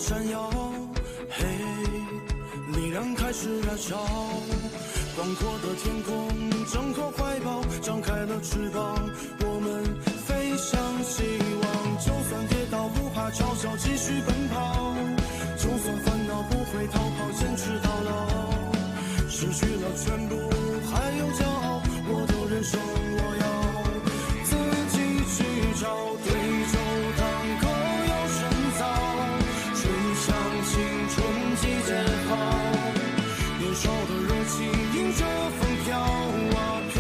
闪耀，嘿，力量开始燃烧，广阔的天空，挣脱怀抱，张开了翅膀，我们飞向希望。就算跌倒不怕嘲笑，继续奔跑，就算烦恼不会逃跑，坚持到老。失去了全部，还有骄傲，我的人生我要自己去找，对酒当歌要深造，吹响青春季节号，年少的热情迎着风飘啊飘，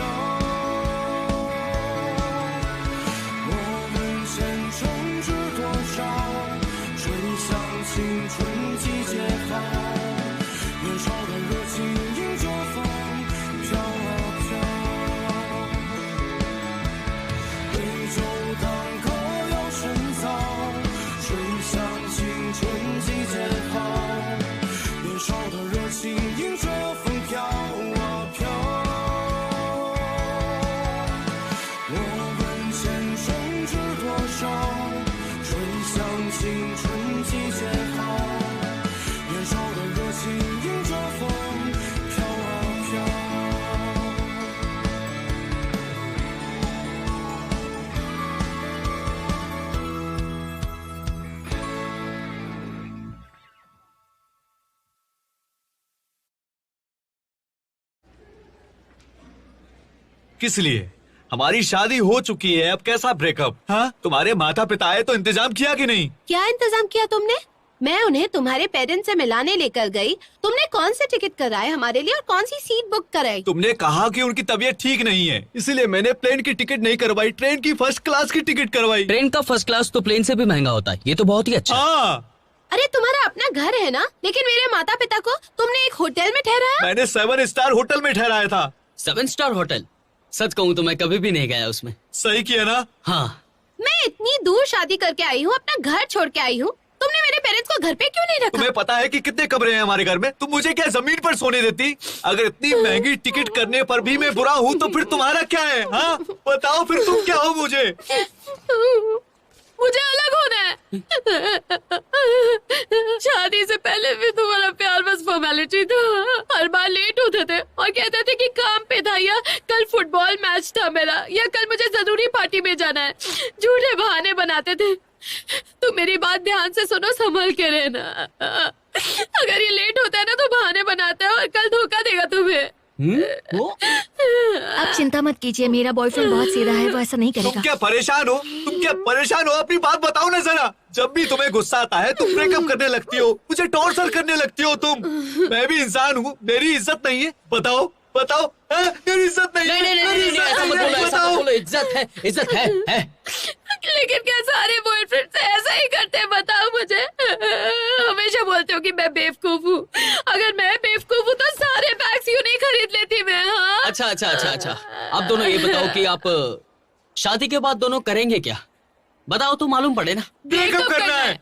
我们前程知多少，吹响青春季节号，年少的热情迎着风飘啊飘，对酒当歌要深造，吹响青春季节号，年少的热情迎着风飘啊飘，我问前生知多少，吹响青春季节号，年少的热情迎着风飘啊飘。किस लिए? हमारी शादी हो चुकी है, अब कैसा ब्रेकअप? हाँ, तुम्हारे माता पिता आए तो इंतजाम किया कि नहीं? क्या इंतजाम किया तुमने? मैं उन्हें तुम्हारे पेरेंट्स से मिलाने लेकर गई। तुमने कौन से टिकट कराए हमारे लिए और कौन सी सीट बुक कराई? तुमने कहा कि उनकी तबीयत ठीक नहीं है, इसीलिए मैंने प्लेन की टिकट नहीं करवाई, ट्रेन की फर्स्ट क्लास की टिकट करवाई। ट्रेन का फर्स्ट क्लास तो प्लेन से भी महंगा होता है, ये तो बहुत ही अच्छा है। हाँ, अरे तुम्हारा अपना घर है ना, लेकिन मेरे माता पिता को तुमने एक होटल में ठहराया। मैंने 7 स्टार होटल में ठहराया था। 7 स्टार होटल? सच कहूँ तो मैं कभी भी नहीं गया उसमें। सही किया ना? हाँ। मैं इतनी दूर शादी करके आई हूँ, अपना घर छोड़ के आई हूँ। तुमने मेरे पेरेंट्स को घर पे क्यों नहीं रखा? तुम्हें पता है कि कितने कमरे हैं हमारे घर में? तुम मुझे क्या जमीन पर सोने देती? अगर इतनी महंगी टिकट करने पर भी मैं बुरा हूँ तो फिर तुम्हारा क्या है? हाँ, बताओ फिर तुम क्या हो मुझे? मुझे अलग होना है। शादी से पहले भी तुम्हारा प्यार बस फॉर्मेलिटी था। हर बार लेट होते थे और कहते थे कि काम पे था, या कल फुटबॉल मैच था मेरा, या कल मुझे जरूरी पार्टी में जाना है। झूठे बहाने बनाते थे। तुम मेरी बात ध्यान से सुनो, संभल के रहना। अगर ये लेट होता है ना तो बहाने बनाता है और कल धोखा देगा तुम्हें। आप चिंता मत कीजिए, मेरा बॉयफ्रेंड बहुत सीधा है, वो ऐसा नहीं तुम करेगा। क्या परेशान हो? तुम क्या परेशान हो? अपनी बात बताओ ना जरा। जब भी तुम्हें गुस्सा आता है तुम ब्रेकअप करने लगती हो, मुझे टॉर्चर करने लगती हो तुम। मैं भी इंसान हूँ, मेरी इज्जत नहीं है? बताओ बताओ, मेरी इज्जत नहीं है? नहीं, ऐसा मत बोलो, ऐसा मत बोलो। इज्जत है। लेकिन क्या सारे बॉयफ्रेंड से ऐसा ही करते हैं? बताओ मुझे। हमेशा बोलते हो कि मैं बेवकूफ हूँ। अगर मैं बेवकूफ हूँ तो सारे बैग्स यूं नहीं खरीद लेती मैं। हाँ? अच्छा। आप दोनों ये बताओ कि आप शादी के बाद दोनों करेंगे क्या? बताओ तो मालूम पड़े ना। ब्रेकअप करना है।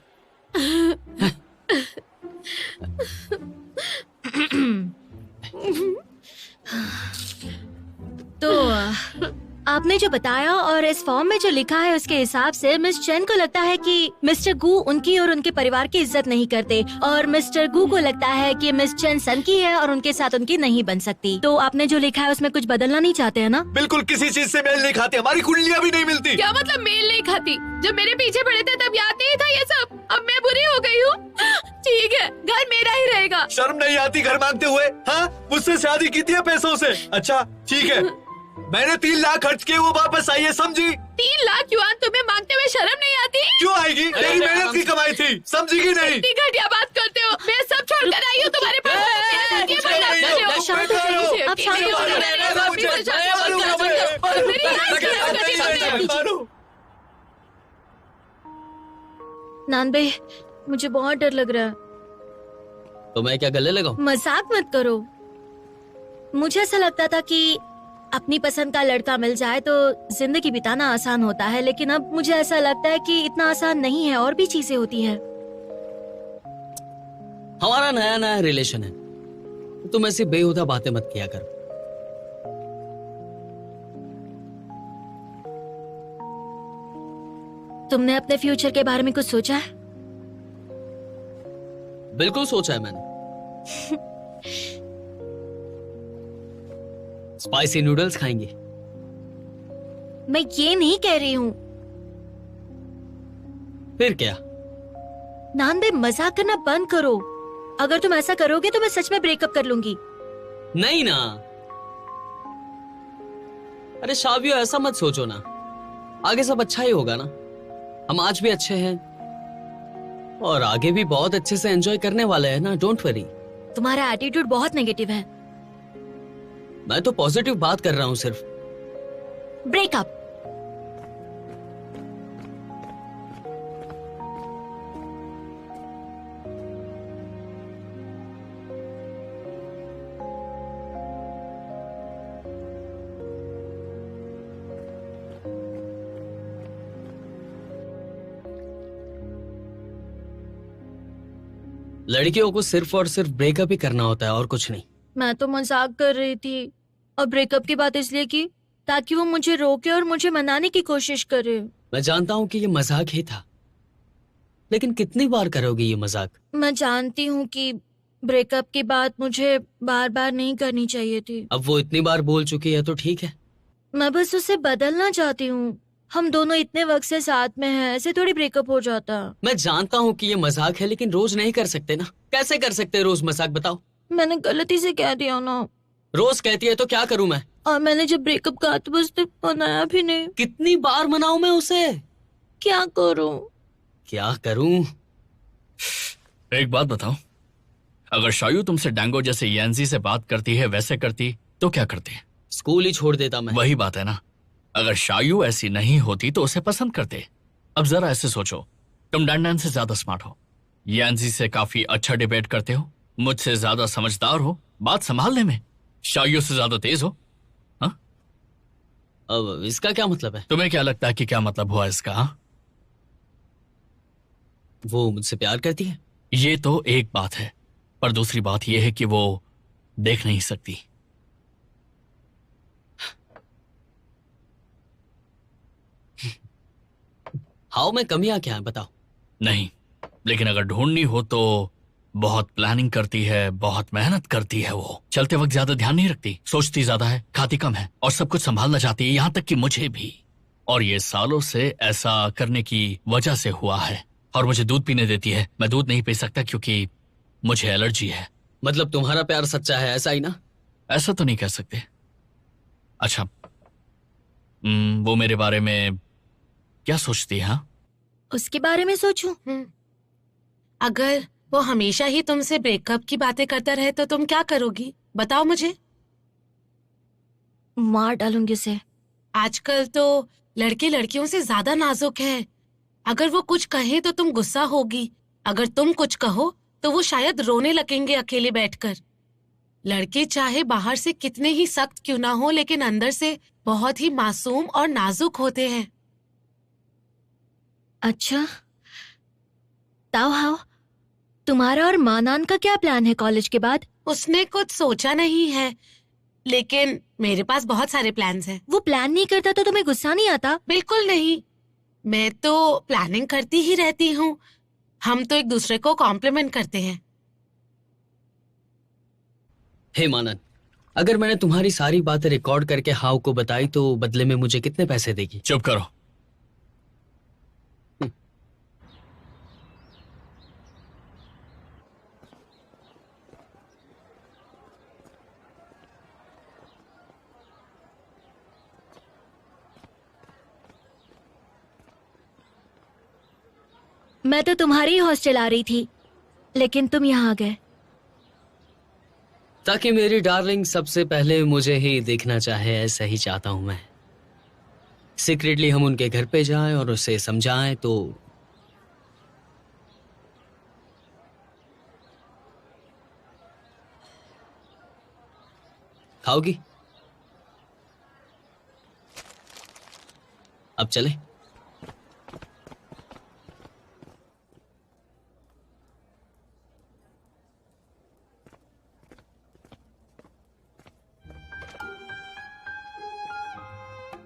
तो आपने जो बताया और इस फॉर्म में जो लिखा है उसके हिसाब से मिस चेन को लगता है कि मिस्टर गू उनकी और उनके परिवार की इज्जत नहीं करते, और मिस्टर गू को लगता है कि मिस चेन सन की है और उनके साथ उनकी नहीं बन सकती। तो आपने जो लिखा है उसमें कुछ बदलना नहीं चाहते हैं ना? बिल्कुल किसी चीज से मेल नहीं खाते, हमारी कुंडलियाँ भी नहीं मिलती। क्या मतलब मेल नहीं खाती? जब मेरे पीछे पड़े थे तब याद नहीं था ये सब? अब मैं बुरी हो गई हूँ। ठीक है, घर मेरा ही रहेगा। शर्म नहीं आती घर मांगते हुए? हाँ, मुझसे शादी की थी पैसों से। अच्छा ठीक है, मैंने 3 लाख खर्च किए, वो वापस आई है, समझी? 3 लाख युआन तुम्हें मांगते हुए शर्म नहीं आती? क्यों आएगी? मेरी मेहनत की कमाई थी, समझी की नहीं? इतनी घटिया बात करते हो। मैं सब छोड़कर आई हूँ तुम्हारे पास। नानबे, मुझे बहुत डर लग रहा है। तो मैं क्या गले लगाऊं? मजाक मत करो। मुझे ऐसा लगता था कि अपनी पसंद का लड़का मिल जाए तो जिंदगी बिताना आसान होता है, लेकिन अब मुझे ऐसा लगता है कि इतना आसान नहीं है, और भी चीजें होती है। हमारा नया नया रिलेशन है, तुम ऐसी बेहुदा बातें मत किया करो। तुमने अपने फ्यूचर के बारे में कुछ सोचा है? बिल्कुल सोचा है मैंने। स्पाइसी नूडल्स खाएंगे। मैं ये नहीं कह रही हूँ। फिर क्या? नान बे, मजाक करना बंद करो। अगर तुम ऐसा करोगे तो मैं सच में ब्रेकअप कर लूंगी। नहीं ना। अरे शावियो, ऐसा मत सोचो ना। आगे सब अच्छा ही होगा ना। हम आज भी अच्छे हैं और आगे भी बहुत अच्छे से एंजॉय करने वाले हैं ना। Don't worry. तुम्हारा एटीट्यूड बहुत नेगेटिव है। मैं तो पॉजिटिव बात कर रहा हूँ सिर्फ। ब्रेकअप। लड़कियों को सिर्फ और सिर्फ ब्रेकअप ही करना होता है और कुछ नहीं। मैं तो मजाक कर रही थी और ब्रेकअप की बात इसलिए की ताकि वो मुझे रोके और मुझे मनाने की कोशिश करे। मैं जानता हूँ कि ये मजाक ही था, लेकिन कितनी बार करोगी ये मजाक? मैं जानती हूँ कि ब्रेकअप की बात मुझे बार बार नहीं करनी चाहिए थी। अब वो इतनी बार बोल चुकी है तो ठीक है। मैं बस उसे बदलना चाहती हूँ। हम दोनों इतने वक्त से साथ में हैं, ऐसे थोड़ी ब्रेकअप हो जाता। मैं जानता हूँ कि ये मजाक है, लेकिन रोज नहीं कर सकते ना। कैसे कर सकते रोज मजाक, बताओ? मैंने गलती से कह दिया ना। रोज कहती है तो क्या करूँ मैं? और मैंने जब ब्रेकअप कहा तो उसने मनाया भी नहीं। कितनी बार मनाऊं मैं उसे? क्या करूँ? क्या करूँ? एक बात बताओ, अगर शायू तुमसे डैंगो जैसे यांजी से बात करती है वैसे करती तो क्या करती? स्कूल ही छोड़ देता मैं। वही बात है ना। अगर शायू ऐसी नहीं होती तो उसे पसंद करते। अब जरा ऐसे सोचो, तुम डैंडन से ज्यादा स्मार्ट हो, यांजी से काफी अच्छा डिबेट करते हो, मुझसे ज्यादा समझदार हो, बात संभालने में शायू से ज्यादा तेज हो। हाँ? अब इसका क्या मतलब है? तुम्हें क्या लगता है कि क्या मतलब हुआ इसका? हाँ? वो मुझसे प्यार करती है। ये तो एक बात है, पर दूसरी बात यह है कि वो देख नहीं सकती। हाउ में कमियां क्या है बताओ? नहीं, लेकिन अगर ढूंढनी हो तो बहुत प्लानिंग करती है, बहुत मेहनत करती है। वो चलते वक्त ज्यादा ध्यान नहीं रखती, सोचती ज्यादा है, खाती कम है और सब कुछ संभालना चाहती है, यहाँ तक कि मुझे भी। और ये सालों से ऐसा करने की वजह से हुआ है। और मुझे दूध पीने देती है, मैं दूध नहीं पी सकता क्योंकि मुझे एलर्जी है। मतलब तुम्हारा प्यार सच्चा है, ऐसा ही ना? ऐसा तो नहीं कह सकते। अच्छा, वो मेरे बारे में क्या सोचती है? हाँ? उसके बारे में सोचूं? अगर वो हमेशा ही तुमसे ब्रेकअप की बातें करता रहे तो तुम क्या करोगी, बताओ मुझे। मार डालूंगी उसे। आजकल तो लड़के लड़कियों से ज्यादा नाजुक हैं। अगर वो कुछ कहे तो तुम गुस्सा होगी, अगर तुम कुछ कहो तो वो शायद रोने लगेंगे अकेले बैठकर। लड़के चाहे बाहर से कितने ही सख्त क्यों ना हो, लेकिन अंदर से बहुत ही मासूम और नाजुक होते हैं। अच्छा, ताओ हाओ, तुम्हारा और मानान का क्या प्लान है कॉलेज के बाद? उसने कुछ सोचा नहीं है, लेकिन मेरे पास बहुत सारे प्लान्स हैं। वो प्लान नहीं करता तो तुम्हें गुस्सा नहीं आता? बिल्कुल नहीं, मैं तो प्लानिंग करती ही रहती हूँ। हम तो एक दूसरे को कॉम्प्लीमेंट करते हैं। हे मानन, अगर मैंने तुम्हारी सारी बातें रिकॉर्ड करके हाउ को बताई तो बदले में मुझे कितने पैसे देगी? चुप करो। मैं तो तुम्हारी हॉस्टल आ रही थी, लेकिन तुम यहाँ आ गए। ताकि मेरी डार्लिंग सबसे पहले मुझे ही देखना चाहे, ऐसा ही चाहता हूं मैं। सीक्रेटली हम उनके घर पे जाएं और उसे समझाएं तो खाओगी? अब चले?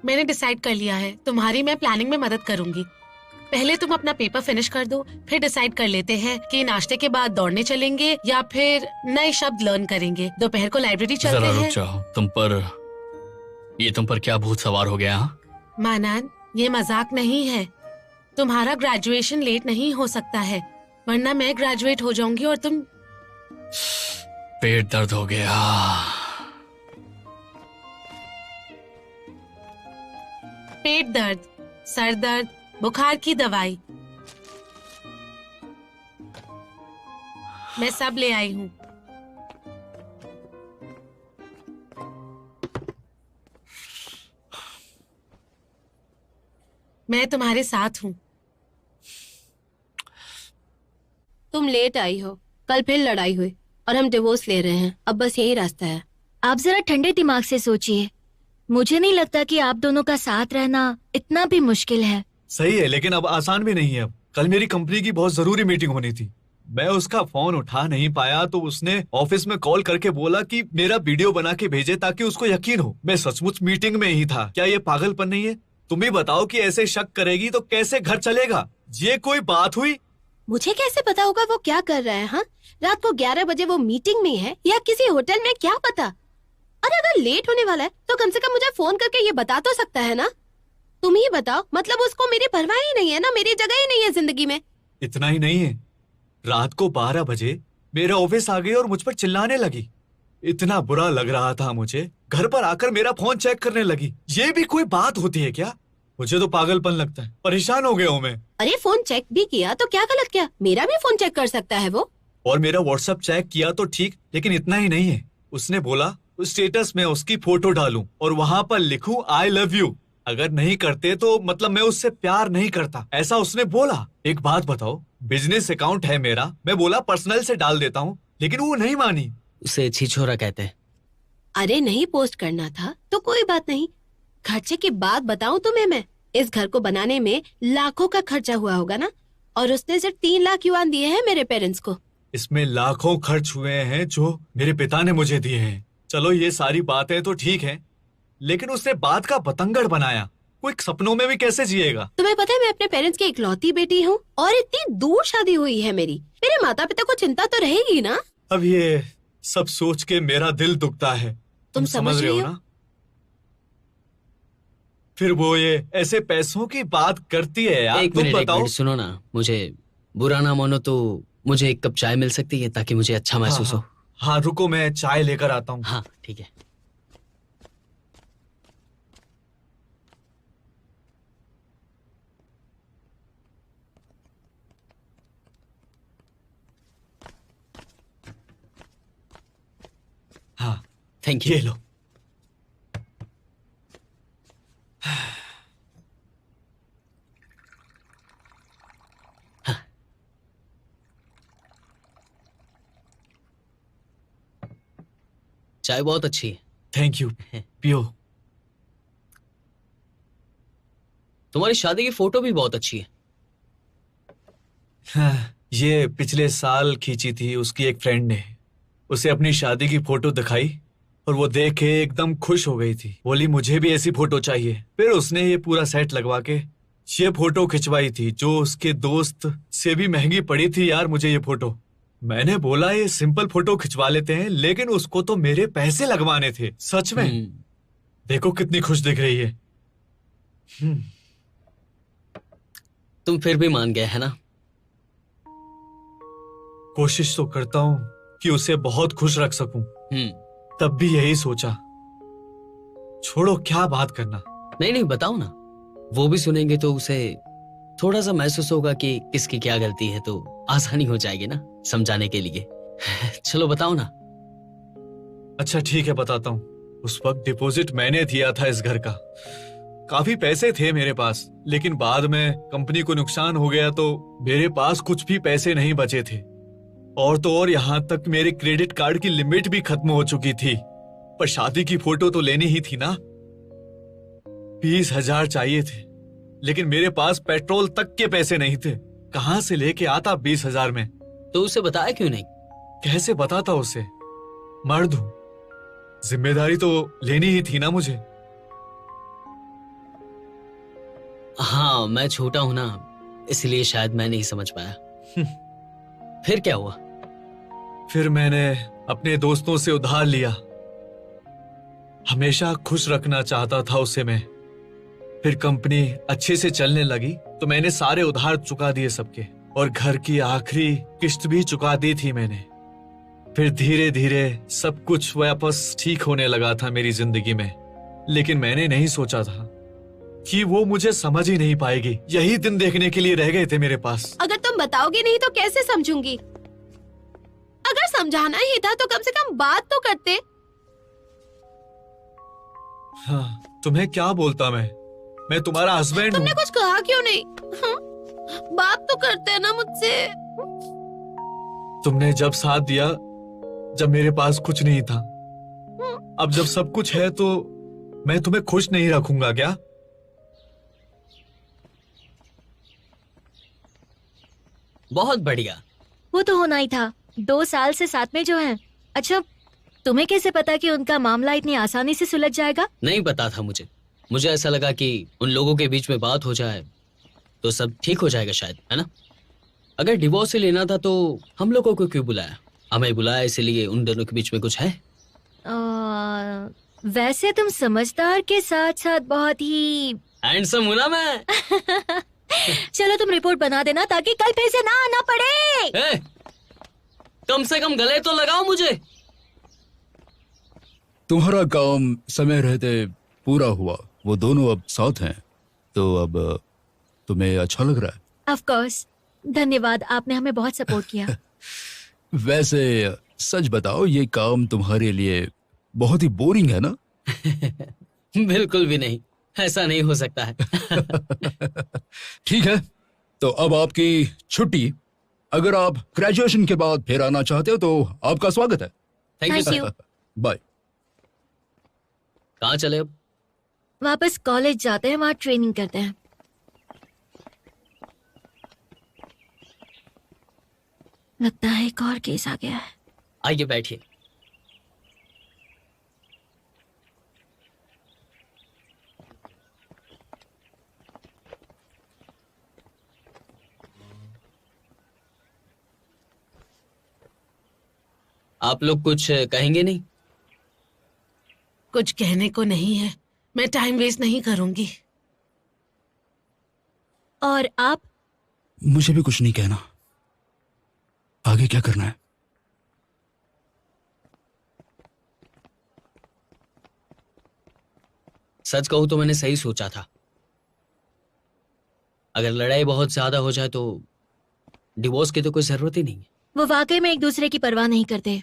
मैंने डिसाइड कर लिया है, तुम्हारी मैं प्लानिंग में मदद करूंगी। पहले तुम अपना पेपर फिनिश कर दो, फिर डिसाइड कर लेते हैं कि नाश्ते के बाद दौड़ने चलेंगे या फिर नए शब्द लर्न करेंगे। दोपहर को लाइब्रेरी चलते जरा रुक हैं। जाओ, तुम पर क्या भूत सवार हो गया? हाँ? मानान, ये मजाक नहीं है। तुम्हारा ग्रेजुएशन लेट नहीं हो सकता है, वरना मैं ग्रेजुएट हो जाऊंगी और तुम। पेट दर्द हो गया। पेट दर्द, सर दर्द, बुखार की दवाई मैं सब ले आई हूँ। मैं तुम्हारे साथ हूँ। तुम लेट आई हो, कल फिर लड़ाई हुई और हम डिवोर्स ले रहे हैं। अब बस यही रास्ता है। आप जरा ठंडे दिमाग से सोचिए। मुझे नहीं लगता कि आप दोनों का साथ रहना इतना भी मुश्किल है। सही है, लेकिन अब आसान भी नहीं है। अब कल मेरी कंपनी की बहुत जरूरी मीटिंग होनी थी, मैं उसका फोन उठा नहीं पाया तो उसने ऑफिस में कॉल करके बोला कि मेरा वीडियो बना के भेजे ताकि उसको यकीन हो मैं सचमुच मीटिंग में ही था। क्या ये पागलपन नहीं है? तुम ही बताओ कि ऐसे शक करेगी तो कैसे घर चलेगा? ये कोई बात हुई? मुझे कैसे पता होगा वो क्या कर रहा है? हाँ, रात को 11 बजे वो मीटिंग में है या किसी होटल में, क्या पता। और अगर लेट होने वाला है तो कम से कम मुझे फोन करके ये बता तो सकता है ना। तुम ही बताओ, मतलब उसको मेरी परवाह ही नहीं है ना, मेरी जगह ही नहीं है जिंदगी में। इतना ही नहीं है, रात को 12 बजे मेरे ऑफिस आ गई और मुझ पर चिल्लाने लगी। इतना बुरा लग रहा था मुझे, घर पर आकर मेरा फोन चेक करने लगी। ये भी कोई बात होती है क्या? मुझे तो पागलपन लगता है, परेशान हो गया हूँ मैं। अरे फोन चेक भी किया तो क्या गलत किया? मेरा भी फोन चेक कर सकता है वो। और मेरा व्हाट्सएप चेक किया तो ठीक, लेकिन इतना ही नहीं है। उसने बोला उस स्टेटस में उसकी फोटो डालूं और वहाँ पर लिखूं आई लव यू। अगर नहीं करते तो मतलब मैं उससे प्यार नहीं करता, ऐसा उसने बोला। एक बात बताओ, बिजनेस अकाउंट है मेरा, मैं बोला पर्सनल से डाल देता हूँ, लेकिन वो नहीं मानी। उसे छिछोरा कहते हैं। अरे नहीं पोस्ट करना था तो कोई बात नहीं। खर्चे की बात बताऊं तुम्हें मैं, इस घर को बनाने में लाखों का खर्चा हुआ होगा ना, और उसने सिर्फ 3 लाख युआन दिए हैं मेरे पेरेंट्स को। इसमें लाखों खर्च हुए हैं जो मेरे पिता ने मुझे दिए हैं। चलो ये सारी बातें तो ठीक है, लेकिन उसने बात का बतंगड़ बनाया। कोई सपनों में भी कैसे जिएगा? तुम्हें पता है मैं अपने पेरेंट्स की इकलौती बेटी हूँ और इतनी दूर शादी हुई है मेरी। मेरे माता पिता को चिंता तो रहेगी ना। अब ये सब सोच के मेरा दिल दुखता है। तुम समझ रहे हो ना? फिर वो ये ऐसे पैसों की बात करती है यार। एक तुम मिनट बताओ। सुनो ना, मुझे बुरा ना मानो तो मुझे एक कप चाय मिल सकती है ताकि मुझे अच्छा महसूस हो। हाँ रुको, मैं चाय लेकर आता हूँ। हाँ ठीक है। हाँ थैंक यू। ये लो। चाय बहुत अच्छी है। थैंक यू, पियो। तुम्हारी शादी की फोटो भी बहुत अच्छी है। हाँ, ये पिछले साल खींची थी उसकी एक फ्रेंड ने। उसे अपनी शादी की फोटो दिखाई और वो देख के एकदम खुश हो गई थी। बोली मुझे भी ऐसी फोटो चाहिए। फिर उसने ये पूरा सेट लगवा के ये फोटो खिंचवाई थी, जो उसके दोस्त से भी महंगी पड़ी थी यार मुझे ये फोटो। मैंने बोला ये सिंपल फोटो खिंचवा लेते हैं, लेकिन उसको तो मेरे पैसे लगवाने थे। सच में देखो कितनी खुश दिख रही है। तुम फिर भी मान गए है ना? कोशिश तो करता हूँ कि उसे बहुत खुश रख सकूं। तब भी यही सोचा, छोड़ो क्या बात करना। नहीं नहीं बताओ ना, वो भी सुनेंगे तो उसे थोड़ा सा महसूस होगा कि किसकी क्या गलती है, तो आसानी हो जाएगी ना समझाने के लिए। चलो बताओ ना। अच्छा ठीक है बताता हूँ। उस वक्त डिपॉजिट मैंने दिया था इस घर का। काफी पैसे थे मेरे पास, लेकिन बाद में कंपनी को नुकसान हो गया तो मेरे पास कुछ भी पैसे नहीं बचे थे। और तो और यहाँ तक मेरे क्रेडिट कार्ड की लिमिट भी खत्म हो चुकी थी। पर शादी की फोटो तो लेनी ही थी ना। 20,000 चाहिए थे, लेकिन मेरे पास पेट्रोल तक के पैसे नहीं थे। कहाँ से लेके आता 20,000 में? तो उसे बताया क्यों नहीं? कैसे बताता उसे? मर्द हूं, जिम्मेदारी तो लेनी ही थी ना मुझे। हाँ मैं छोटा हूं ना, इसलिए शायद मैं नहीं समझ पाया। फिर क्या हुआ? फिर मैंने अपने दोस्तों से उधार लिया। हमेशा खुश रखना चाहता था उसे मैं। फिर कंपनी अच्छे से चलने लगी तो मैंने सारे उधार चुका दिए सबके, और घर की आखिरी किस्त भी चुका दी थी मैंने। फिर धीरे धीरे सब कुछ वापस ठीक होने लगा था मेरी जिंदगी में। लेकिन मैंने नहीं सोचा था कि वो मुझे समझ ही नहीं पाएगी। यही दिन देखने के लिए रह गए थे मेरे पास। अगर तुम बताओगे नहीं तो कैसे समझूंगी? अगर समझाना ही था तो कम से कम बात तो करते। हाँ, तुम्हें क्या बोलता मैं तुम्हारा हस्बैंड हूँ। तुमने कुछ कहा क्यों नहीं? हाँ? बात तो करते ना मुझसे। तुमने जब साथ दिया जब मेरे पास कुछ नहीं था। अब जब सब कुछ है तो मैं तुम्हें खुश नहीं रखूंगा क्या? बहुत बढ़िया। वो तो होना ही था। 2 साल से साथ में जो हैं। अच्छा, तुम्हें कैसे पता कि उनका मामला इतनी आसानी से सुलझ जाएगा? नहीं पता था मुझे ऐसा लगा कि उन लोगों के बीच में बात हो जाए तो सब ठीक हो जाएगा शायद, है ना? अगर डिवोर्स ही लेना था तो हम लोगों को क्यों बुलाया? हमें बुलाया इसलिए उन दोनों के बीच में कुछ है? वैसे तुम समझदार के साथ साथ बहुत ही हैंडसम हूं ना मैं। चलो तुम रिपोर्ट बना देना ताकि कल फिर से ना आना पड़े। ए, कम से कम गले तो लगाओ मुझे। तुम्हारा काम समय रहते पूरा हुआ। वो दोनों अब साथ हैं, तो अब तुम्हें अच्छा लग रहा है? ऑफ कोर्स, धन्यवाद, आपने हमें बहुत सपोर्ट किया। वैसे सच बताओ, ये काम तुम्हारे लिए बहुत ही बोरिंग है ना? बिल्कुल भी नहीं, ऐसा नहीं हो सकता है। ठीक है, तो अब आपकी छुट्टी। अगर आप ग्रेजुएशन के बाद फिर आना चाहते हो तो आपका स्वागत है। Thank Thank you. you. Bye. कहाँ चले अब? वापस कॉलेज जाते हैं, वहाँ ट्रेनिंग करते हैं। लगता है एक और केस आ गया है। आइए बैठिए। आप लोग कुछ कहेंगे नहीं? कुछ कहने को नहीं है। मैं टाइम वेस्ट नहीं करूंगी। और आप? मुझे भी कुछ नहीं कहना। आगे क्या करना है? सच कहूं तो मैंने सही सोचा था। अगर लड़ाई बहुत ज्यादा हो जाए तो डिवोर्स की तो कोई जरूरत ही नहीं है। वो वाकई में एक दूसरे की परवाह नहीं करते,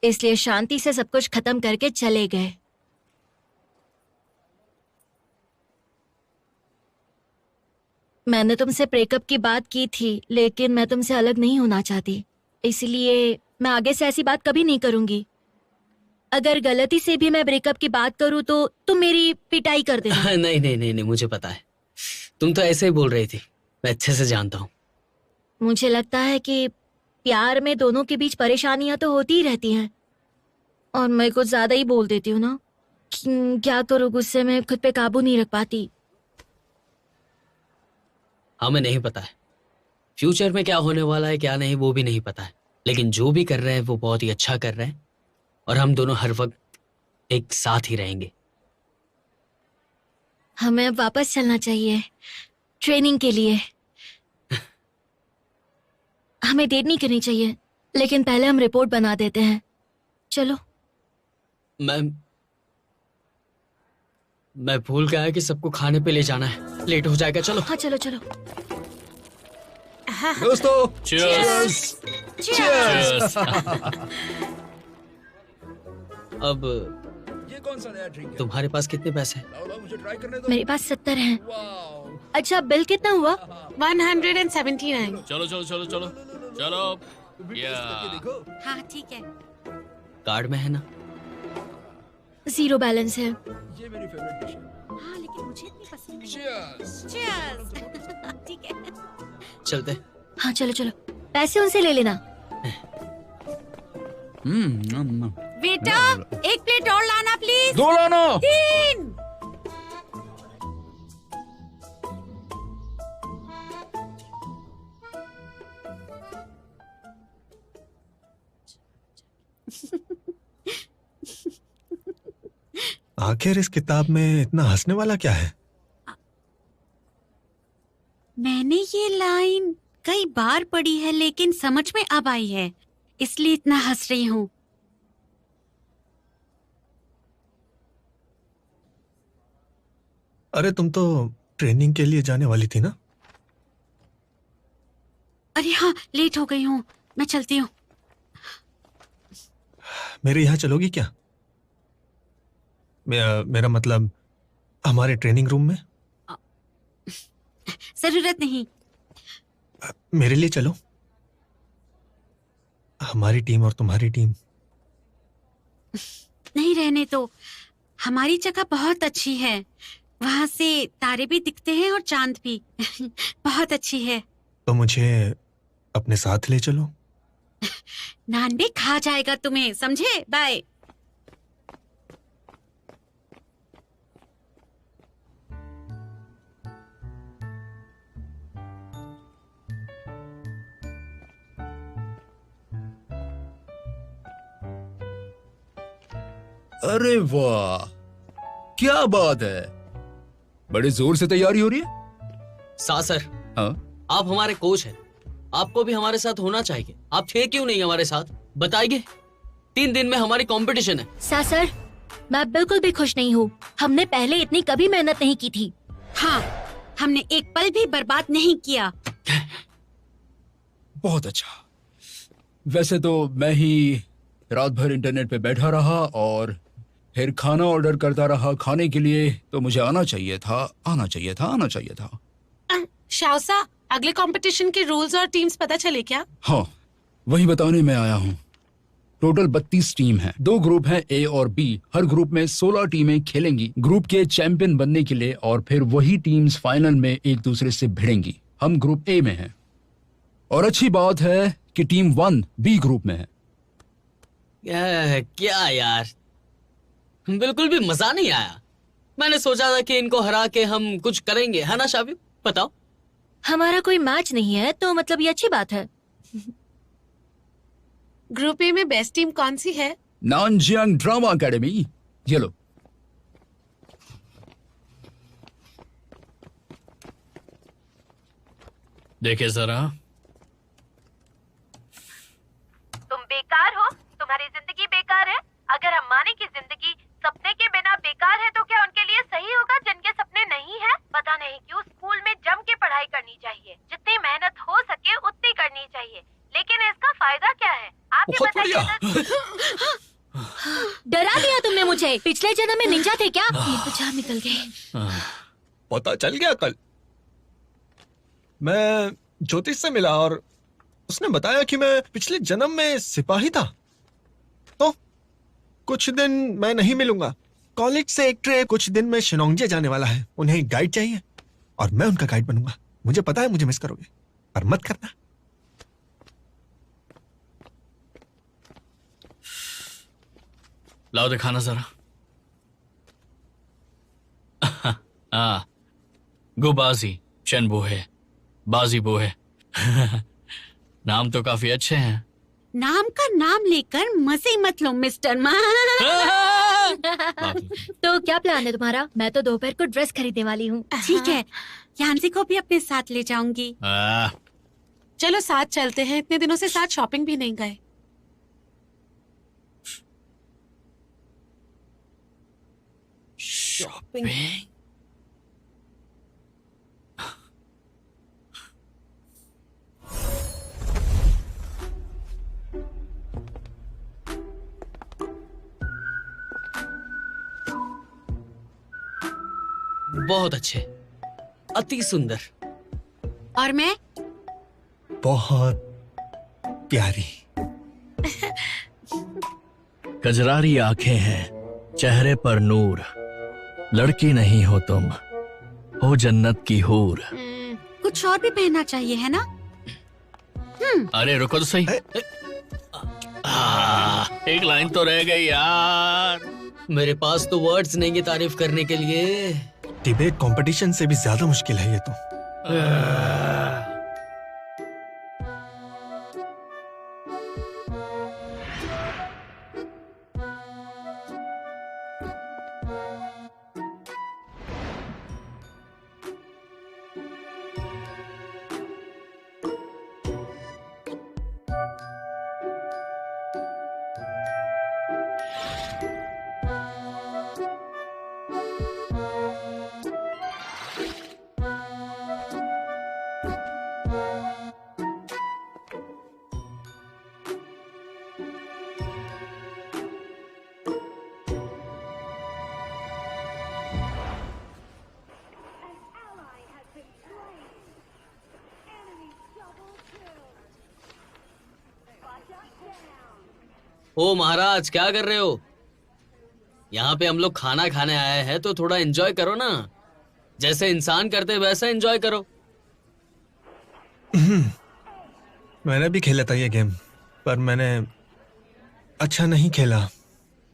इसलिए शांति से सब कुछ खत्म करके चले गए। मैंने तुमसे ब्रेकअप की बात की थी, लेकिन मैं तुमसे अलग नहीं होना चाहती, इसलिए मैं आगे से ऐसी बात कभी नहीं करूंगी। अगर गलती से भी मैं ब्रेकअप की बात करूं तो तुम मेरी पिटाई कर देना। नहीं नहीं नहीं नहीं, मुझे पता है। तुम तो ऐसे ही बोल रही थी, मैं अच्छे से जानता हूँ। मुझे लगता है कि प्यार में दोनों के बीच परेशानियां तो होती ही रहती हैं, और मैं कुछ ज्यादा ही बोल देती हूँ ना। क्या करूँ, गुस्से में खुद पे काबू नहीं रख पाती। हमें नहीं पता है फ्यूचर में क्या होने वाला है क्या नहीं, वो भी नहीं पता है। लेकिन जो भी कर रहे हैं वो बहुत ही अच्छा कर रहे हैं, और हम दोनों हर वक्त एक साथ ही रहेंगे। हमें अब वापस चलना चाहिए ट्रेनिंग के लिए। हमें देर नहीं करनी चाहिए, लेकिन पहले हम रिपोर्ट बना देते हैं। चलो। मैं भूल गया कि सबको खाने पे ले जाना है, लेट हो जाएगा। चलो। हाँ चलो चलो। दोस्तों, Cheers. cheers. अब ये कौन सा नया ड्रिंक है? तुम्हारे पास कितने पैसे हैं? लाओ, मुझे ट्राई करने दो। मेरे पास 70 हैं। वाओ। अच्छा, बिल कितना हुआ? 179। चलो चलो चलो चलो चलो। या हाँ ठीक है। कार्ड में है ना? 0 बैलेंस है। ये मेरी फेवरेट डिश है। हाँ, लेकिन मुझे इतनी पसंद नहीं। Cheers. ठीक है। चलते। हाँ चलो चलो, पैसे उनसे ले लेना। बेटा, एक प्लेट और लाना प्लीज। 2 लाना। 3। आखिर इस किताब में इतना हंसने वाला क्या है? मैंने ये लाइन कई बार पढ़ी है लेकिन समझ में अब आई है, इसलिए इतना हंस रही हूँ। अरे तुम तो ट्रेनिंग के लिए जाने वाली थी ना? अरे हाँ, लेट हो गई हूँ, मैं चलती हूँ। मेरे यहाँ चलोगी क्या? मेरा मतलब हमारे ट्रेनिंग रूम में। जरूरत नहीं। मेरे लिए चलो, हमारी टीम और तुम्हारी टीम। नहीं, रहने तो। हमारी जगह बहुत अच्छी है, वहां से तारे भी दिखते हैं और चांद भी। बहुत अच्छी है। तो मुझे अपने साथ ले चलो। नान भी खा जाएगा तुम्हें, समझे? बाय। अरे वाह, क्या बात है, बड़े जोर से तैयारी हो रही है। सर, हाँ? आप हमारे कोच हैं, आपको भी हमारे साथ होना चाहिए। आप थे क्यों नहीं हमारे साथ, बताइए? 3 दिन में हमारी कंपटीशन है। सर, मैं बिल्कुल भी खुश नहीं हूँ। हमने पहले इतनी कभी मेहनत नहीं की थी। हाँ, हमने एक पल भी बर्बाद नहीं किया। बहुत अच्छा। वैसे तो मैं ही रात भर इंटरनेट पे बैठा रहा और फिर खाना ऑर्डर करता रहा खाने के लिए, तो मुझे आना चाहिए था। शाओसा, अगले कंपटीशन के रूल्स और टीम्स पता चले क्या? हाँ, वही बताने मैं आया हूँ। टोटल 32 टीम है, 2 ग्रुप हैं, ए और बी। हर ग्रुप में 16 टीमें खेलेंगी ग्रुप के चैंपियन बनने के लिए, और फिर वही टीम्स फाइनल में एक दूसरे से भिड़ेंगी। हम ग्रुप ए में हैं, और अच्छी बात है कि टीम 1 बी ग्रुप में है। क्या यार, बिल्कुल भी मजा नहीं आया। मैंने सोचा था कि इनको हरा के हम कुछ करेंगे, है ना शाबी? बताओ। हमारा कोई मैच नहीं है तो मतलब ये अच्छी बात है। ग्रुप ए में बेस्ट टीम कौन सी है? नानजियांग ड्रामा एकेडमी। ये लो। देखे जरा। तुम बेकार हो, तुम्हारी जिंदगी बेकार है। अगर हम माने की जिंदगी सपने के बिना बेकार है तो क्या उनके लिए सही होगा जिनके सपने नहीं है? पता नहीं क्यों स्कूल में जम के पढ़ाई करनी चाहिए, जितनी मेहनत हो सके उतनी करनी चाहिए, लेकिन इसका फायदा क्या है? आप ही बताइए। डरा दिया तुमने मुझे। पिछले जन्म में निंजा थे क्या? ये तो जान निकल गए। पता चल गया कल। मैं ज्योतिष से मिला और उसने बताया कि मैं पिछले जन्म में सिपाही था। तो कुछ दिन मैं नहीं मिलूंगा। कॉलेज से एक ट्रिप कुछ दिन में शिनोंगजे जाने वाला है। उन्हें एक गाइड चाहिए और मैं उनका गाइड बनूंगा। मुझे पता है मुझे मिस करोगे, पर मत करना। लाओ दिखाना जरा। हाँ, गुबाजी चैनबो है, बाजी बो है। नाम तो काफी अच्छे हैं। नाम का नाम लेकर मजे मत लो मिस्टर मा। तो क्या प्लान है तुम्हारा? मैं तो दोपहर को ड्रेस खरीदने वाली हूँ। ठीक है, यांसी को भी अपने साथ ले जाऊंगी। चलो साथ चलते हैं, इतने दिनों से साथ शॉपिंग भी नहीं गए। शॉपिंग? बहुत अच्छे, अति सुंदर। और मैं? बहुत प्यारी। कजरारी आंखें हैं, चेहरे पर नूर। लड़की नहीं हो तुम, हो जन्नत की हूर। कुछ और भी पहनना चाहिए, है ना? अरे रुको तो सही। एक लाइन तो रह गई यार। मेरे पास तो वर्ड्स नहीं है तारीफ करने के लिए। डिबेट कंपटीशन से भी ज्यादा मुश्किल है ये तो। ओ महाराज, क्या कर रहे हो? यहाँ पे हम लोग खाना खाने आए हैं तो थोड़ा एंजॉय करो ना। जैसे इंसान करते वैसा एंजॉय करो। मैंने भी खेला था ये गेम, पर मैंने अच्छा नहीं खेला,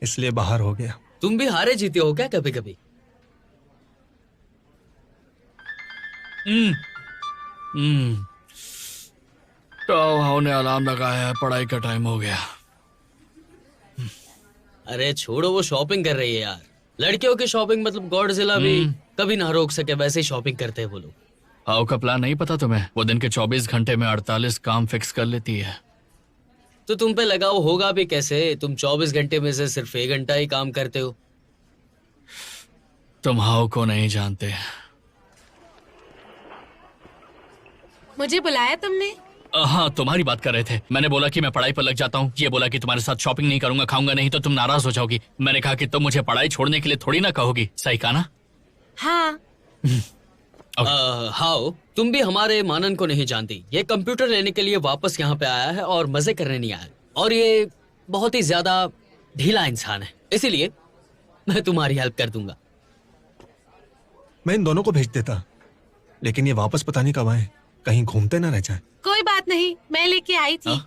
इसलिए बाहर हो गया। तुम भी हारे जीते हो क्या कभी कभी? टाओ ने अलार्म लगाया है, पढ़ाई का टाइम हो गया। अरे छोड़ो, वो शॉपिंग कर रही है यार। लड़कियों की शॉपिंग मतलब गॉडजिला भी कभी ना रोक सके वैसे ही शॉपिंग करते हैं वो लोग। हाउ का प्लान नहीं पता तुम्हें? वो दिन के 24 घंटे में 48 काम फिक्स कर लेती है। तो तुम पे लगाव होगा भी कैसे? तुम 24 घंटे में से सिर्फ 1 घंटा ही काम करते हो। तुम हाउ को नहीं जानते। मुझे बुलाया तुमने? हाँ, तुम्हारी बात कर रहे थे। मैंने बोला कि मैं पढ़ाई पर लग जाता हूँ। ये बोला कि तुम्हारे साथ शॉपिंग नहीं करूंगा, खाऊंगा नहीं तो तुम नाराज हो जाओगी। मैंने कहा कि तुम मुझे पढ़ाई छोड़ने के लिए थोड़ी ना कहोगी। सही कहा ना? हाँ। हाउ, तुम भी हमारे मानन को नहीं जानती। ये कंप्यूटर लेने के लिए वापस यहाँ पे आया है और मजे करने नहीं आया। और ये बहुत ही ज्यादा ढीला इंसान है, इसीलिए मैं तुम्हारी हेल्प कर दूंगा। मैं इन दोनों को भेज देता, लेकिन ये वापस पता नहीं कब आए, कहीं घूमते ना रह जाए। कोई बात नहीं, मैं लेके आई थी।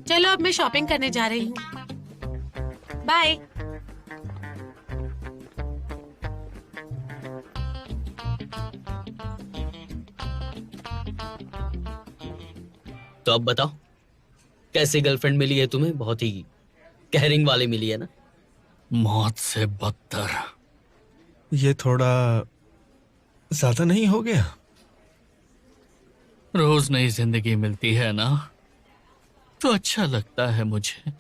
चलो अब मैं शॉपिंग करने जा रही हूँ। बाय। तो अब बताओ, कैसी गर्लफ्रेंड मिली है तुम्हें? बहुत ही केयरिंग वाली मिली है ना? मौत से बदतर। ये थोड़ा ज्यादा नहीं हो गया? रोज नई जिंदगी मिलती है ना, तो अच्छा लगता है मुझे।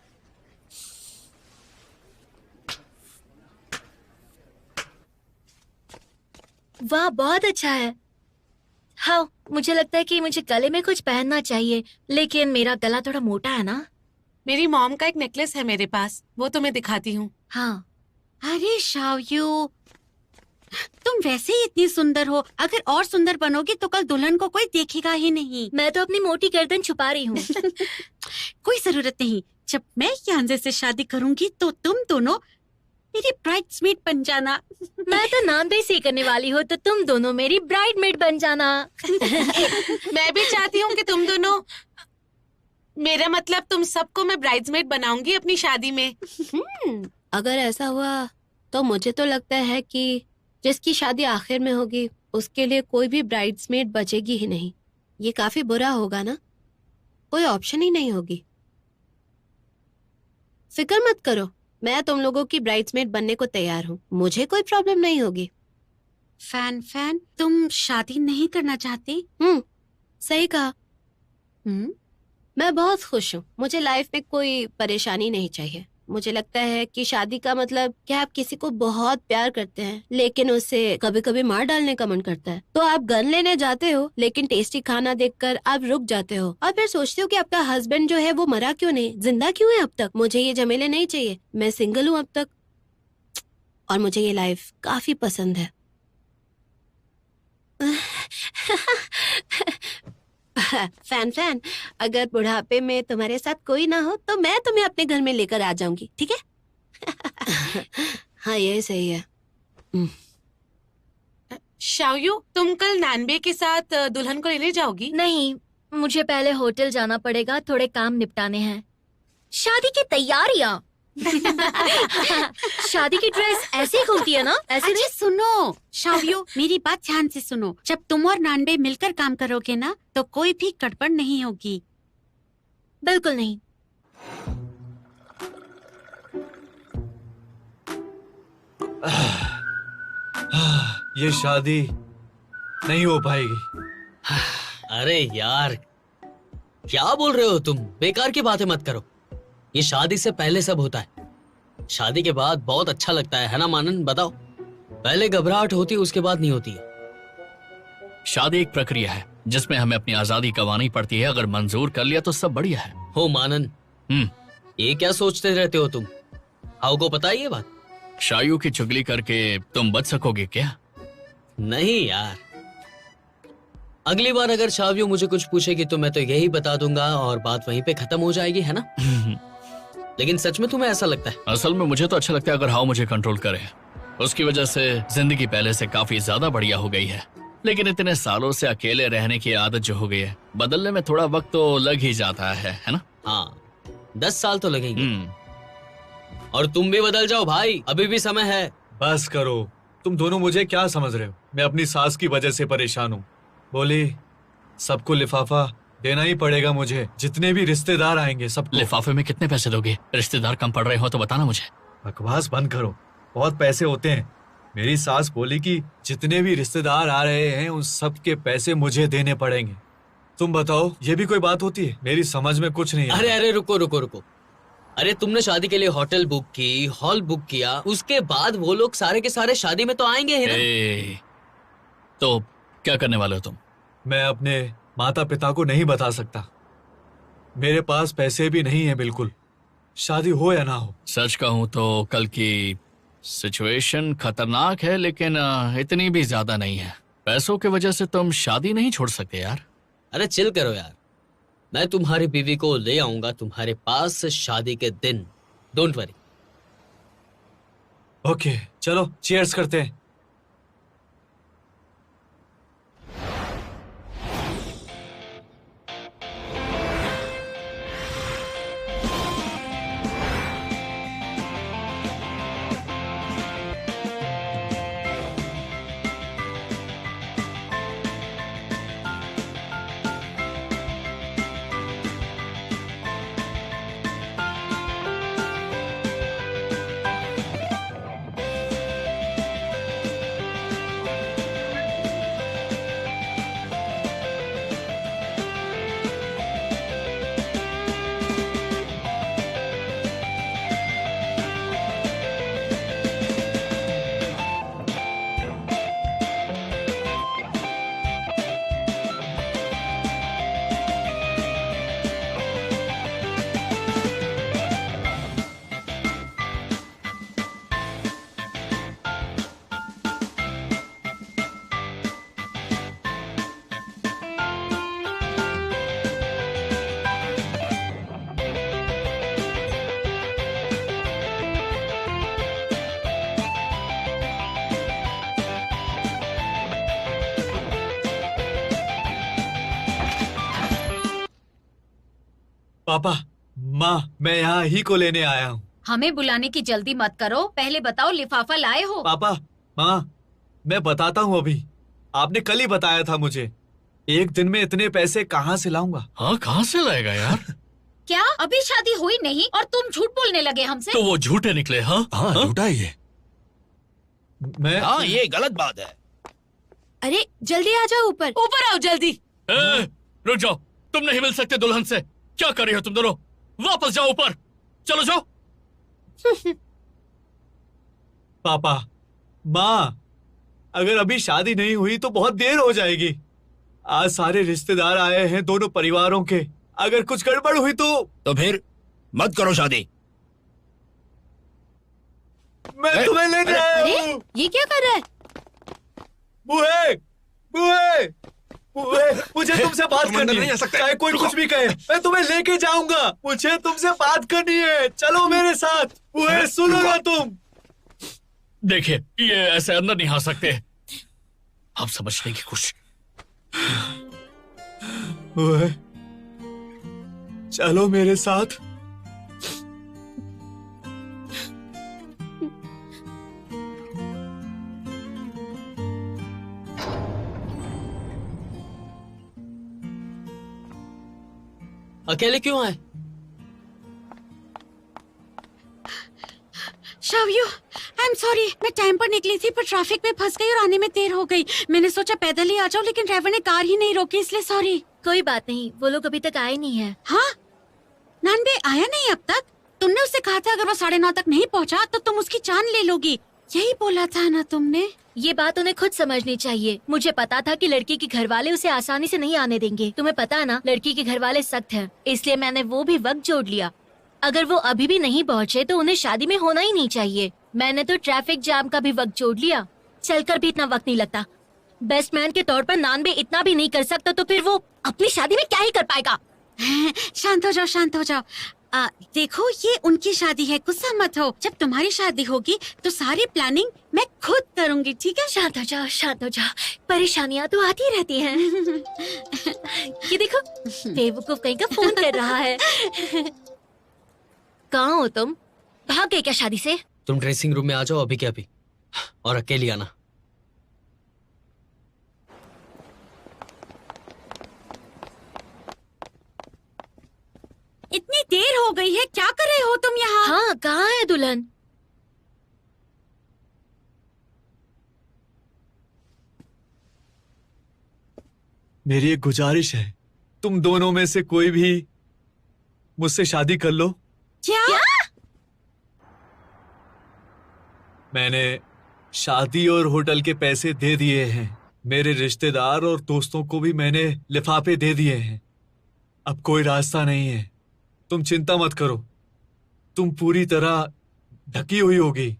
वाह, बहुत अच्छा है। हाँ, मुझे लगता है कि मुझे गले में कुछ पहनना चाहिए, लेकिन मेरा गला थोड़ा मोटा है ना। मेरी मॉम का एक नेकलेस है मेरे पास, वो तुम्हें दिखाती हूँ। हाँ। अरे शाओयू, तुम वैसे ही इतनी सुंदर हो। अगर और सुंदर बनोगी तो कल दुल्हन को कोई देखेगा ही नहीं। मैं तो अपनी मोटी गर्दन छुपा रही हूँ। कोई जरूरत नहीं। जब मैं यांजे से शादी करूंगी तो तुम दोनों मेरी ब्राइड्समेड बन जाना। मैं तो नाम भी सी करने वाली हूँ, तो तुम दोनों मेरी ब्राइडमेड बन जाना। मैं भी चाहती हूँ कि तुम दोनों, मेरा मतलब तुम सबको मैं ब्राइड्समेड बनाऊंगी अपनी शादी में। अगर ऐसा हुआ तो मुझे तो लगता है कि जिसकी शादी आखिर में होगी उसके लिए कोई भी ब्राइड्समेड बचेगी ही नहीं। ये काफी बुरा होगा ना, कोई ऑप्शन ही नहीं होगी। फिक्र मत करो, मैं तुम लोगों की ब्राइड्समेड बनने को तैयार हूँ, मुझे कोई प्रॉब्लम नहीं होगी। फैन फैन, तुम शादी नहीं करना चाहती? सही कहा। मैं बहुत खुश हूँ, मुझे लाइफ में कोई परेशानी नहीं चाहिए। मुझे लगता है कि शादी का मतलब कि आप किसी को बहुत प्यार करते हैं लेकिन उसे कभी कभी मार डालने का मन करता है। तो आप गन लेने जाते हो लेकिन टेस्टी खाना देखकर आप रुक जाते हो और फिर सोचते हो कि आपका हस्बैंड जो है वो मरा क्यों नहीं, जिंदा क्यों है अब तक। मुझे ये झमेले नहीं चाहिए, मैं सिंगल हूँ अब तक और मुझे ये लाइफ काफी पसंद है। फैन फैन, अगर बुढ़ापे में तुम्हारे साथ कोई ना हो तो मैं तुम्हें अपने घर में लेकर आ जाऊंगी, ठीक है? हाँ, ये सही है। शाओयू, तुम कल नानबे के साथ दुल्हन को लेने जाओगी? नहीं, मुझे पहले होटल जाना पड़ेगा, थोड़े काम निपटाने हैं। शादी की तैयारियां। शादी की ड्रेस ऐसे ही होती है ना? ऐसे अच्छा सुनो शाओयू, मेरी बात ध्यान से सुनो। जब तुम और नानबे मिलकर काम करोगे ना तो कोई भी गड़बड़ नहीं होगी। बिल्कुल नहीं। ये शादी नहीं हो पाएगी। अरे यार, क्या बोल रहे हो तुम? बेकार की बातें मत करो। ये शादी से पहले सब होता है, शादी के बाद बहुत अच्छा लगता है ना मानन? बताओ, पहले घबराहट होती है, उसके बाद नहीं होती है। शादी एक प्रक्रिया है, जिसमें हमें अपनी आजादी गंवानी पड़ती है। अगर मंजूर कर लिया तो सब बढ़िया है। हो मानन, ये क्या सोचते रहते हो तुम? हाउ को पता है ये बात? शायू की चुगली करके तुम बच सकोगे क्या? नहीं यार, अगली बार अगर शावियो मुझे कुछ पूछेगी तो मैं तो यही बता दूंगा और बात वहीं पे खत्म हो जाएगी, है ना? लेकिन सच में तुम्हें ऐसा लगता है? असल में मुझे तो अच्छा लगता है अगर हाउ मुझे कंट्रोल करे। उसकी वजह से जिंदगी पहले से काफी ज्यादा बढ़िया हो गई है। लेकिन इतने सालों से अकेले रहने की आदत जो हो गई है, बदलने में थोड़ा वक्त तो लग ही जाता है ना? हाँ, 10 साल तो लगेंगे। और तुम भी बदल जाओ भाई, अभी भी समय है। बस करो, तुम दोनों मुझे क्या समझ रहे हो? मैं अपनी सास की वजह से परेशान हूँ। बोली सबको लिफाफा देना ही पड़ेगा मुझे, जितने भी रिश्तेदार आएंगे सबको। लिफाफे में कितने पैसे दोगे? रिश्तेदार कम पड़ रहे हो तो बताना मुझे। बकवास बंद करो, बहुत पैसे होते हैं। मेरी सास बोली कि जितने भी रिश्तेदार आ रहे हैं उन सब के पैसे मुझे देने पड़ेंगे। तुम बताओ, ये भी कोई बात होती है? मेरी समझ में कुछ नहीं। अरे अरे रुको रुको रुको, अरे तुमने शादी के लिए होटल बुक की, हॉल बुक किया, उसके बाद वो लोग सारे के सारे शादी में तो आएंगे ही ना। तो क्या करने वाले हो तुम? मैं अपने माता पिता को नहीं बता सकता। मेरे पास पैसे भी नहीं है बिल्कुल, शादी हो या ना हो। सच कहूं तो कल की सिचुएशन खतरनाक है, लेकिन इतनी भी ज्यादा नहीं है। पैसों की वजह से तुम शादी नहीं छोड़ सकते यार। अरे चिल करो यार, मैं तुम्हारी बीवी को ले आऊंगा तुम्हारे पास शादी के दिन। Don't worry. ओके चलो चीयर्स करते हैं। पापा, माँ, मैं यहाँ ही को लेने आया हूँ। हमें बुलाने की जल्दी मत करो, पहले बताओ लिफाफा लाए हो? पापा, माँ, मैं बताता हूँ अभी। आपने कल ही बताया था मुझे। एक दिन में इतने पैसे कहाँ से लाऊंगा? हाँ, कहाँ से लाएगा यार? क्या अभी शादी हुई नहीं और तुम झूठ बोलने लगे हमसे? तो वो झूठे निकले। हाँ हाँ, झूठा है ये। मैं हाँ, ये गलत बात है। अरे जल्दी आ जाओ ऊपर। ऊपर आओ जल्दी। रुक जाओ, तुम नहीं मिल सकते दुल्हन से। क्या कर रही हो तुम दोनों? वापस जाओ ऊपर, चलो जाओ। पापा, माँ, अगर अभी शादी नहीं हुई तो बहुत देर हो जाएगी। आज सारे रिश्तेदार आए हैं दोनों परिवारों के। अगर कुछ गड़बड़ हुई तो फिर मत करो शादी। मैं तुम्हें लेने आया हूँ। ये क्या कर रहा है? बुए, बुए, बुए, मुझे तुमसे बात करनी है। चाहे कोई कुछ भी कहे, मैं तुम्हें लेके जाऊंगा। मुझे तुमसे बात करनी है, चलो मेरे साथ। बुए, सुनो ना तुम। देखिए, ये ऐसे अंदर नहीं आ सकते। आप समझने की कोशिश। बुए, चलो मेरे साथ। अकेले क्यों आए? शावियो, आई एम सॉरी, मैं टाइम पर निकली थी पर ट्रैफिक में फंस गई और आने में देर हो गई। मैंने सोचा पैदल ही आ जाऊं, लेकिन ड्राइवर ने कार ही नहीं रोकी, इसलिए सॉरी। कोई बात नहीं, वो लोग अभी तक आए नहीं है। हाँ, नानबे आया नहीं अब तक? तुमने उससे कहा था अगर वो 9:30 तक नहीं पहुंचा तो तुम उसकी जान ले लोगी। यही बोला था ना तुमने? ये बात उन्हें खुद समझनी चाहिए। मुझे पता था कि लड़की के घर वाले उसे आसानी से नहीं आने देंगे। तुम्हें पता है ना, लड़की के घर वाले सख्त हैं, इसलिए मैंने वो भी वक्त जोड़ लिया। अगर वो अभी भी नहीं पहुँचे तो उन्हें शादी में होना ही नहीं चाहिए। मैंने तो ट्रैफिक जाम का भी वक्त जोड़ लिया। चलकर भी इतना वक्त नहीं लगता। बेस्ट मैन के तौर पर नान भी इतना भी नहीं कर सकता तो फिर वो अपनी शादी में क्या ही कर पाएगा। शांत हो जाओ, शांत हो जाओ। देखो, ये उनकी शादी है, गुस्सा मत हो। जब तुम्हारी शादी होगी तो सारी प्लानिंग मैं खुद करूंगी, ठीक है? शांत हो जाओ, शांत हो जाओ। परेशानियाँ तो आती रहती हैं। ये देखो, बेवकूफ कहीं का फोन कर रहा है। कहाँ हो तुम? भाग गए क्या शादी से? तुम ड्रेसिंग रूम में आ जाओ अभी के अभी, और अकेली आना। इतनी देर हो गई है, क्या कर रहे हो तुम यहाँ? हाँ, कहाँ है दुल्हन? मेरी एक गुजारिश है, तुम दोनों में से कोई भी मुझसे शादी कर लो। क्या? मैंने शादी और होटल के पैसे दे दिए हैं। मेरे रिश्तेदार और दोस्तों को भी मैंने लिफाफे दे दिए हैं। अब कोई रास्ता नहीं है। तुम चिंता मत करो। तुम पूरी तरह ढकी हुई होगी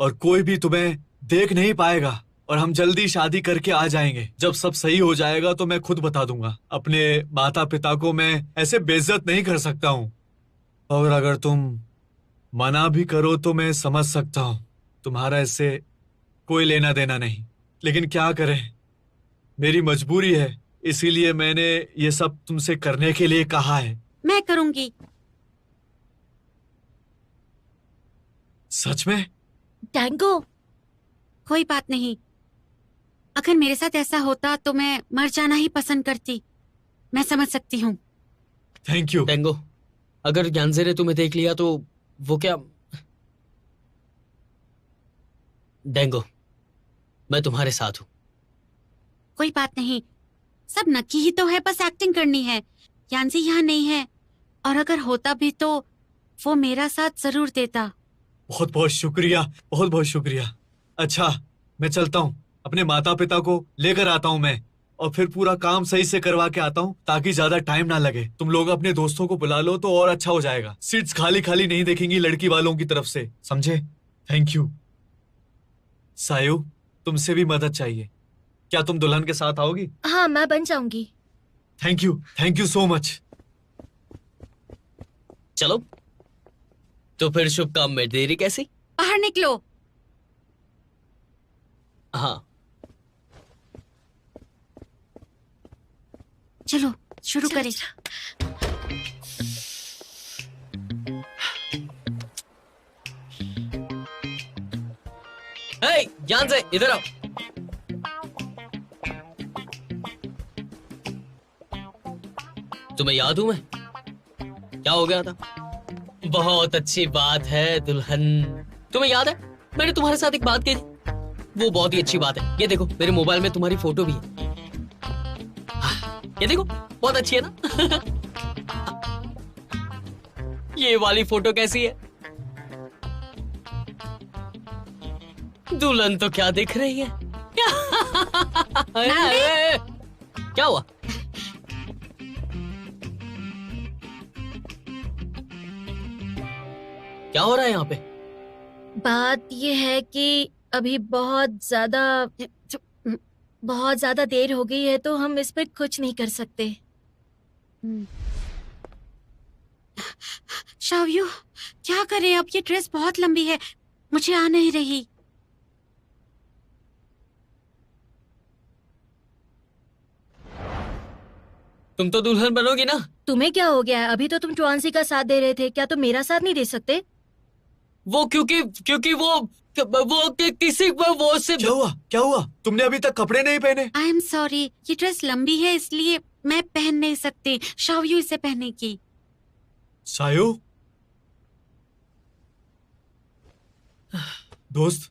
और कोई भी तुम्हें देख नहीं पाएगा, और हम जल्दी शादी करके आ जाएंगे। जब सब सही हो जाएगा तो मैं खुद बता दूंगा। अपने माता पिता को मैं ऐसे बेइज्जत नहीं कर सकता हूँ, और अगर तुम मना भी करो तो मैं समझ सकता हूँ। तुम्हारा इससे कोई लेना देना नहीं, लेकिन क्या करें, मेरी मजबूरी है। इसीलिए मैंने ये सब तुमसे करने के लिए कहा है। मैं करूंगी। सच में? टैंगो, कोई बात नहीं। अगर मेरे साथ ऐसा होता तो मैं मर जाना ही पसंद करती। मैं समझ सकती हूँ। Thank you. टेंगो, अगर ज्ञानजे ने तुम्हें देख लिया तो वो क्या? डेंगो, मैं तुम्हारे साथ हूँ। कोई बात नहीं, सब नक्की ही तो है, बस एक्टिंग करनी है। यानसी यहाँ नहीं है, और अगर होता भी तो वो मेरा साथ जरूर देता। बहुत बहुत शुक्रिया, बहुत बहुत शुक्रिया। अच्छा, मैं चलता हूँ, अपने माता पिता को लेकर आता हूँ मैं, और फिर पूरा काम सही से करवा के आता हूँ ताकि ज्यादा टाइम ना लगे। तुम लोग अपने दोस्तों को बुला लो तो और अच्छा हो जाएगा। सीट्स खाली खाली नहीं देखेंगी लड़की वालों की तरफ से, समझे? Thank you. सायु, तुमसे भी मदद चाहिए। क्या तुम दुल्हन के साथ आओगी? हाँ, मैं बन जाऊंगी। Thank you so much. चलो, तो फिर शुभ काम में देरी कैसी? बाहर निकलो। हाँ, चलो शुरू करें। हे, ज्ञान से इधर आओ। तुम्हें याद हूं मैं? क्या हो गया था? बहुत अच्छी बात है दुल्हन। तुम्हें याद है मैंने तुम्हारे साथ एक बात की थी? वो बहुत ही अच्छी बात है। ये देखो, मेरे मोबाइल में तुम्हारी फोटो भी है। ये देखो, बहुत अच्छी है ना? ये वाली फोटो कैसी है? दुल्हन तो क्या दिख रही है? क्या हुआ? क्या हो रहा है यहाँ पे? बात ये है कि अभी बहुत ज्यादा देर हो गई है, तो हम इसमें कुछ नहीं कर सकते। शाव्यू, क्या करें अब? ये ड्रेस बहुत लंबी है, मुझे आ नहीं रही। तुम तो दुल्हन बनोगी ना? तुम्हें क्या हो गया है? अभी तो तुम ट्वांसी का साथ दे रहे थे, क्या तुम मेरा साथ नहीं दे सकते? वो क्योंकि वो किसी वो से। क्या हुआ? तुमने अभी तक कपड़े नहीं पहने? आई एम सॉरी, ये ड्रेस लंबी है इसलिए मैं पहन नहीं सकती। शाव्यू इसे पहनेगी। सायु, दोस्त,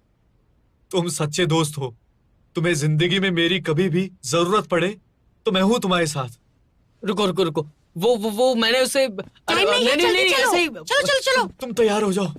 तुम सच्चे दोस्त हो। तुम्हें जिंदगी में मेरी कभी भी जरूरत पड़े तो मैं हूँ तुम्हारे साथ। रुको, वो मैंने उसे नहीं, ऐसे ही। चलो। तुम तैयार हो जाओ।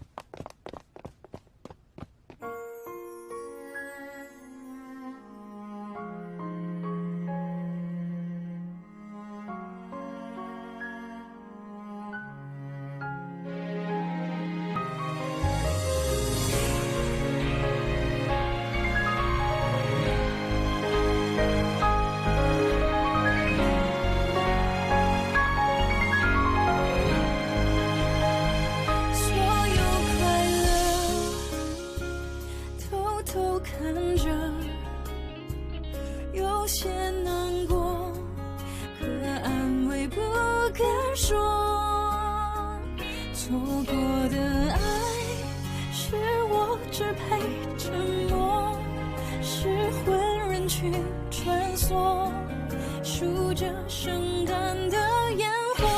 着圣诞的烟火，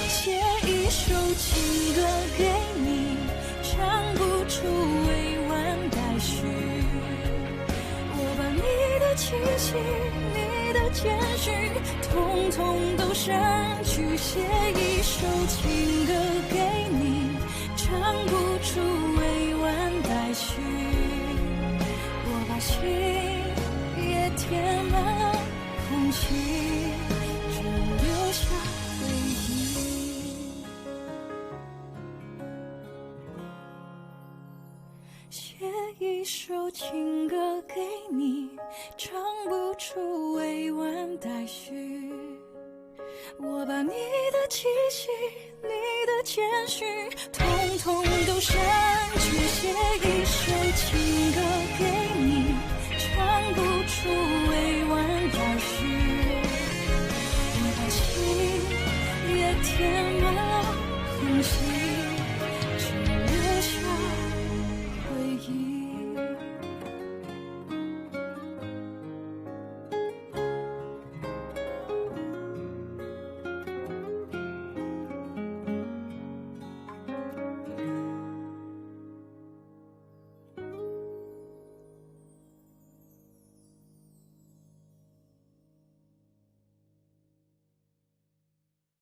写一首情歌给你，唱不出委婉待续。我把你的气息，你的简讯，统统都删去，写一首情歌给你，唱不出委婉待续。我把心也填满空气，只留下回忆。写一首情歌给你，唱不出委婉待续。我把你的气息，你的简讯，统统都删去，写一首情歌